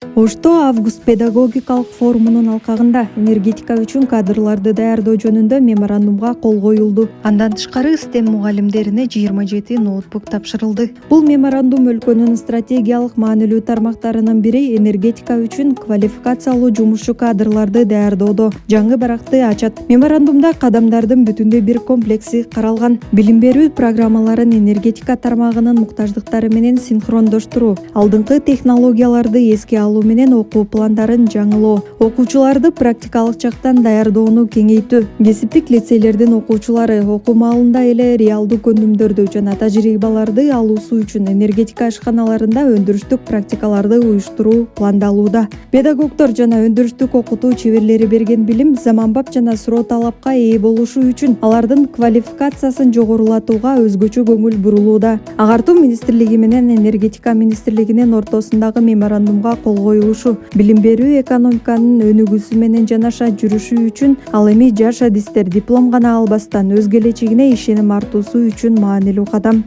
Ошто август педагогикалык форумунун алкагында энергетика үчүн кадрларды даярдоо жөнүндө меморандумга кол коюлду. Андан тышкары STEM мугалимдерине 27 ноутбук тапшырылды. Бул меморандум өлкөнүн стратегиялык маанилүү тармактарынын бири энергетика үчүн квалификациялуу жумушчу кадрларды даярдоодо жаңы баракты ачат. Меморандумда кадамдардын бүтүндөй бир комплекси каралган. Билим берүү программаларын энергетика тармагынын муктаждыктары менен синхрондоштуруу, алдыңкы технологияларды эске алуу менен окуу пландарын жаңылоо, окуучуларды практикалык жактан даярдоону кеңейтүү, кесиптик лицейлердин окуучулары окуу маалында эле реалдуу көндүмдөрдү жана тажрыйбаларды алуусу үчүн энергетика ишканаларында өндүрүштүк практикаларды уюштуруу пландалууда. Педагогдор жана өндүрүштүк окутуу чеберлери берген билим заманбап жана суроо талапка ээ болушу үчүн алардын квалификациясын жогорулатууга өзгөчө көңүл бурулууда. Агартуу министрлиги менен энергетика министрлигинин ортосундагы меморандумга кол коюлушу билим берүү экономиканын өнүгүүсү менен жанаша жүрүшү үчүн, ал эми жаш адистер диплом гана албастан өз келечегине ишеним артуусу үчүн маанилүү кадам.